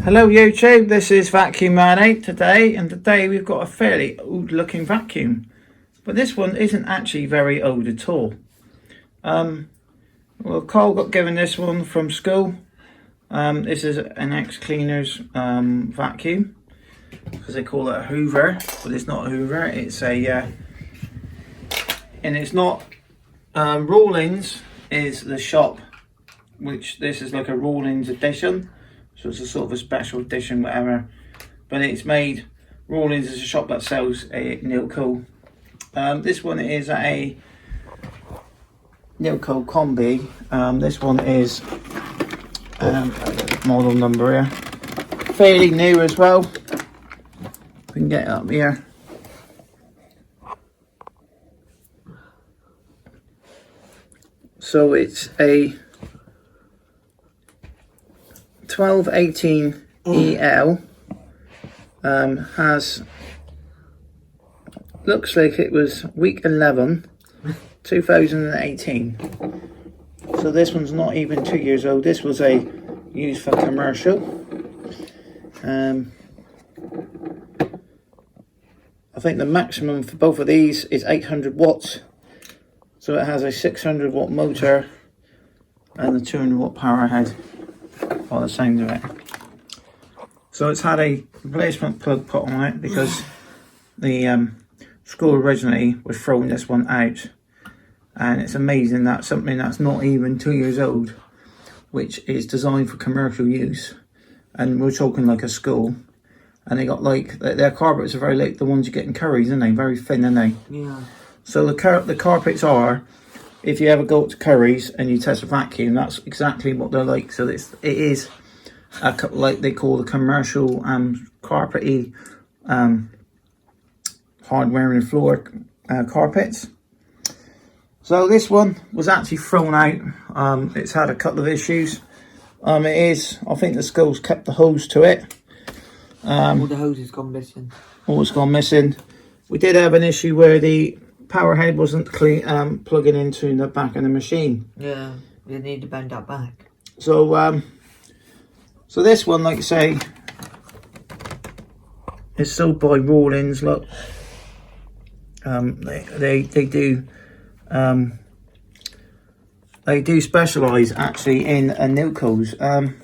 Hello YouTube, this is Vacuum Man 8 today, and today we've got a fairly old looking vacuum, but this one isn't actually very old at all. Well, Carl got given this one from school. This is an ExCleaner's vacuum, because they call it a Hoover, but it's not a Hoover, it's a and it's not Rawlins is the shop, which this is like a Rawlins edition. So it's a sort of a special edition, whatever. But it's made, Rawlins is a shop that sells a Nilco. This one is a Nilco Combi. This one is, model number here. Fairly new as well. We can get it up here. So it's a 1218 EL. Has, looks like it was week 11 2018, so this one's not even 2 years old. This was a used for commercial. I think the maximum for both of these is 800 watts, so it has a 600 watt motor and a 200 watt power head by the sound of it. So it's had a replacement plug put on it because the school originally was throwing this one out, and it's amazing that something that's not even 2 years old, which is designed for commercial use, and we're talking like a school, and they got like their carpets are very like the ones you get in Curry's, aren't they? Very thin, aren't they? Yeah. So the carpets are, if you ever go to Curry's and you test a vacuum, that's exactly what they're like. So it is like they call the commercial carpety hardware and floor carpets. So this one was actually thrown out. It's had a couple of issues. I think the school's kept the hose to it. All the hose has gone missing. All it's gone missing. We did have an issue where the power head wasn't plugging into the back of the machine. Yeah, you need to bend that back. So so this one, like I say, is sold by Rawlins. Look, they do specialise actually in Nilcos. And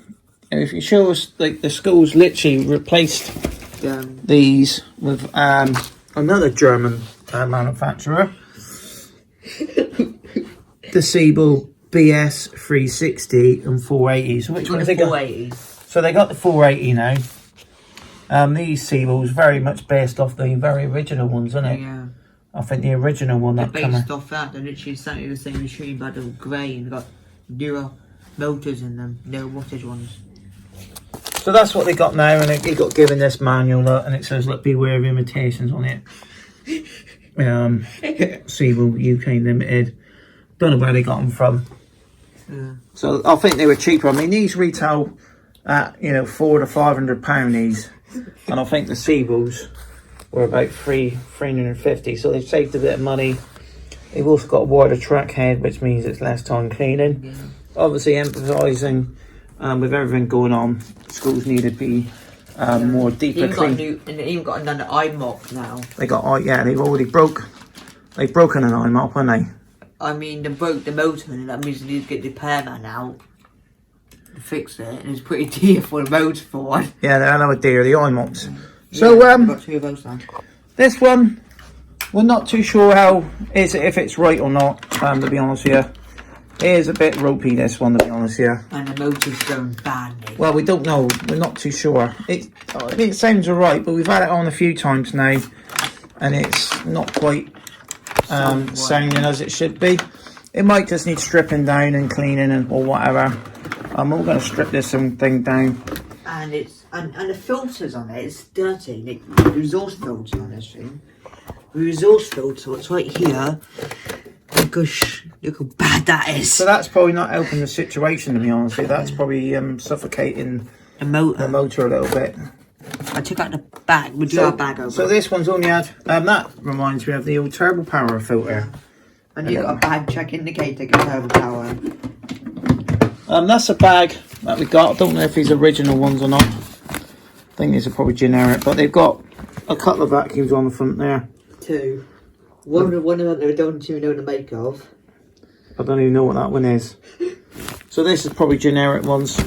if you show us, like the school's literally replaced these with another German manufacturer, the Siebel BS 360 and 480. So which one have they got? 480. So they got the 480 now. These Siebels very much based off the very original ones, isn't it? Yeah. I think the original one they're based off that. They're literally exactly the same machine, but they're grey and got newer motors in them, no wattage ones. So that's what they got now, and he got given this manual, and it says, "Look, beware of imitations" on it. Siebel UK Limited. Don't know where they got them from. Yeah. So I think they were cheaper. I mean, these retail at £400 to £500 these, and I think the Siebels were about £350. So they've saved a bit of money. They've also got a wider track head, which means it's less time cleaning. Yeah. Obviously, emphasising with everything going on, schools need to be more deeper clean. And they even got another eye mop now. They got they've already broken an eye mop, haven't they? I mean, they broke the motor, and that means they need to get the repairman out to fix it, and it's pretty dear for the motor for one. Yeah, they're another dear, the eye mops. So got two of those now. This one, we're not too sure if it's right or not. To be honest with you, it is a bit ropey, this one, to be honest with you. And the motor's going badly. Well, we don't know. We're not too sure. It sounds alright, but we've had it on a few times now, and it's not quite sounding as it should be. It might just need stripping down and cleaning or whatever. I'm all going to strip this thing down. And and the filters on it, it's dirty. The resource filter on this thing. The resource filter, it's right here. Gosh, look how bad that is. So that's probably not helping the situation, to be honest with you. That's probably suffocating the motor a little bit. I took out the bag. Would you have a bag over? So this one's only had, that reminds me of the old turbo power filter. And you got a bag check indicator, turbo power. That's a bag that we got. I don't know if these are original ones or not. I think these are probably generic, but they've got a couple of vacuums on the front there. 2. One of them they don't even know the make of. I don't even know what that one is. So this is probably generic ones.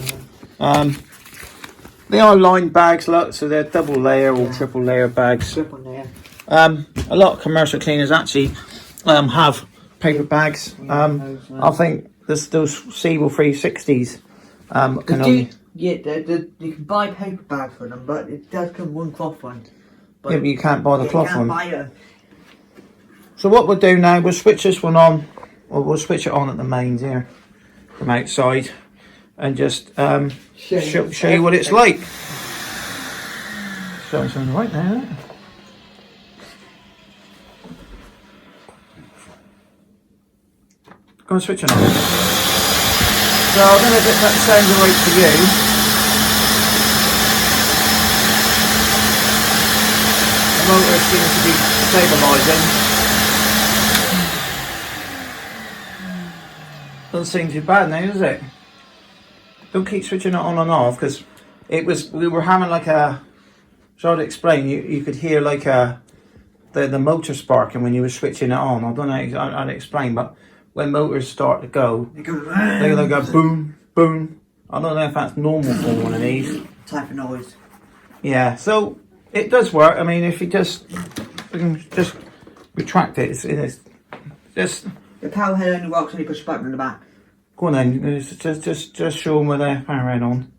They are lined bags, look, so they're double layer or triple layer bags. Triple layer. A lot of commercial cleaners actually have paper bags. I think those Seabull 360s can only... Yeah, you can buy paper bags for them, but it does come one cloth one. But yeah, but you can't buy the cloth one. Buy them. So what we'll do now, we'll switch this one on, or we'll switch it on at the mains here, from outside, and just show you what it's like. So it's on right there, isn't it? Go and switch it on. So I don't know if that sounds alright for you. The motor seems to be stabilising. Doesn't seem too bad now, does it? Don't keep switching it on and off, because we were having like a, try to explain, you could hear like the motor sparking when you were switching it on. I don't know how to explain, but when motors start to go, they go boom, boom. I don't know if that's normal for one of these. Type of noise. Yeah, so it does work. I mean, if you we can just retract it, it's just... The power head only works when you push a button on the back. Go on then, just show them with the power head on.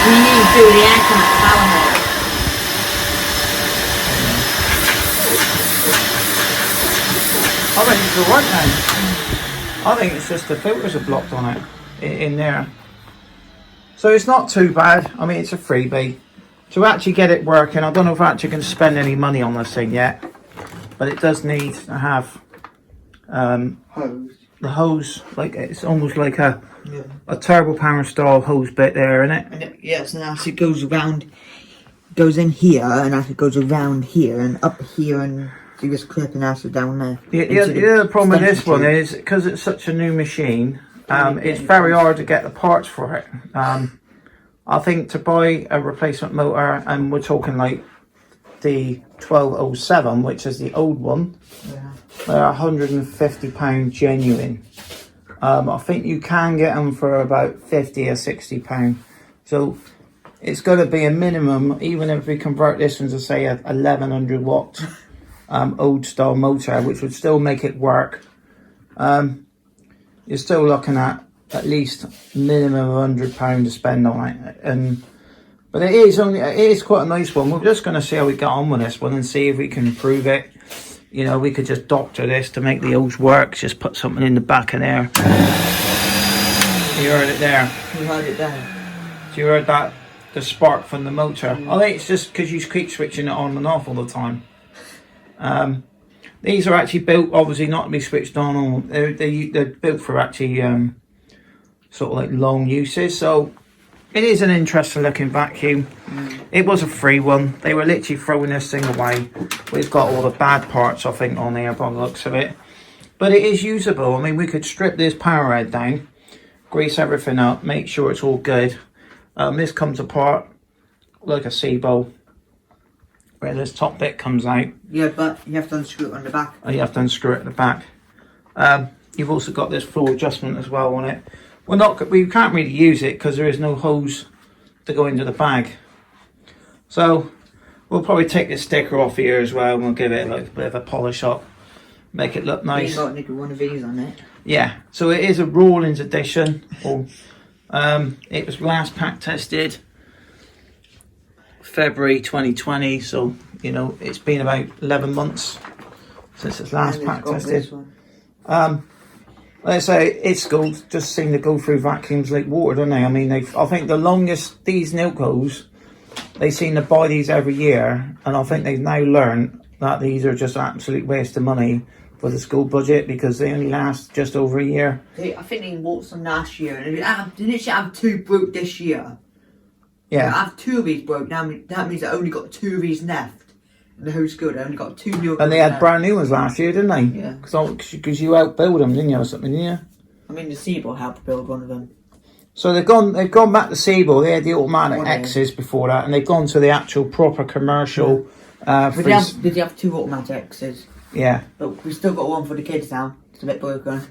We need to do the action at the power head. I think it's alright now. I think it's just the filters are blocked on it, in there. So it's not too bad. I mean, it's a freebie. To actually get it working, I don't know if I actually can spend any money on this thing yet, but it does need to have Hose. the hose, like it's almost like a turbo power style hose bit there, isn't it? And yes, and as it goes around, goes in here, and as it goes around here, and up here, and you just clip and acid down there. The other problem with this one is, because it's such a new machine, it's very hard to get the parts for it. I think to buy a replacement motor, and we're talking like the 1207, which is the old one, they're £150 genuine. I think you can get them for about £50 or £60. So it's got to be a minimum, even if we convert this one to say a 1100 watt old style motor, which would still make it work. You're still looking at least minimum of £100 to spend on it, but it is quite a nice one. We're just going to see how we get on with this one and see if we can improve it. You know, we could just doctor this to make the hose work. Just put something in the back of there. You heard it there. You heard it there. So you heard that, the spark from the motor. I think it's just because you keep switching it on and off all the time. These are actually built, obviously, not to be switched on. They're built for actually sort of like long uses. So it is an interesting looking vacuum. It was a free one. They were literally throwing this thing away. We've got all the bad parts, I think, on here by the looks of it. But it is usable. I mean, we could strip this power head down, grease everything up, make sure it's all good. This comes apart like a Seabull, where this top bit comes out. Yeah, but you have to unscrew it on the back. You have to unscrew it at the back. You've also got this floor adjustment as well on it. We can't really use it because there is no hose to go into the bag. So we'll probably take the sticker off here as well, and we'll give it like a bit of a polish up, make it look nice. You got one of these on it. Yeah, so it is a Rawlins edition. It was last pack tested February 2020, so you know it's been about 11 months since it's last pack tested. Like I say, ExSchool just seem to go through vacuums like water, don't they? I mean, I think the longest, these Nilcos, they seem to buy these every year, and I think they've now learned that these are just absolute waste of money for the school budget because they only last just over a year. I think they bought some last year, and they literally have 2 broke this year. Yeah. I have 2 of these broke, that means I only got 2 of these left. the whole school. They only got 2 Nilco. And they had brand new ones last year, didn't they? Yeah. Because you outbuild them, didn't you, or something, didn't you? I mean, the Seaboard helped build one of them. So they've gone back to Seaboard. They had the automatic X's before that, and they've gone to the actual proper commercial. Did you have 2 automatic X's? Yeah. But we've still got one for the kids now. It's a bit broken.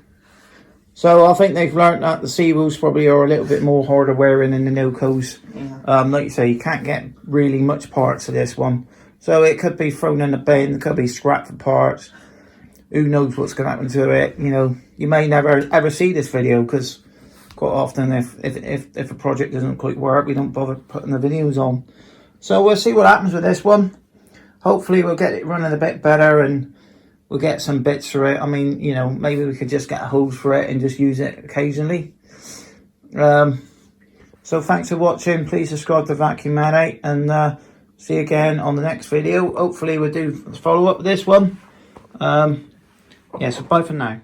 So I think they've learnt that the Seaboards probably are a little bit more harder wearing than the Nilcos. Yeah. Like you say, you can't get really much parts of this one. So it could be thrown in the bin, it could be scrapped for parts. Who knows what's going to happen to it? You know, you may never ever see this video because quite often if a project doesn't quite work, we don't bother putting the videos on. So we'll see what happens with this one. Hopefully we'll get it running a bit better and we'll get some bits for it. I mean, you know, maybe we could just get a hose for it and just use it occasionally. So thanks for watching. Please subscribe to Vacuum Mandate and see you again on the next video. Hopefully we'll do follow up with this one. Yeah, so bye for now.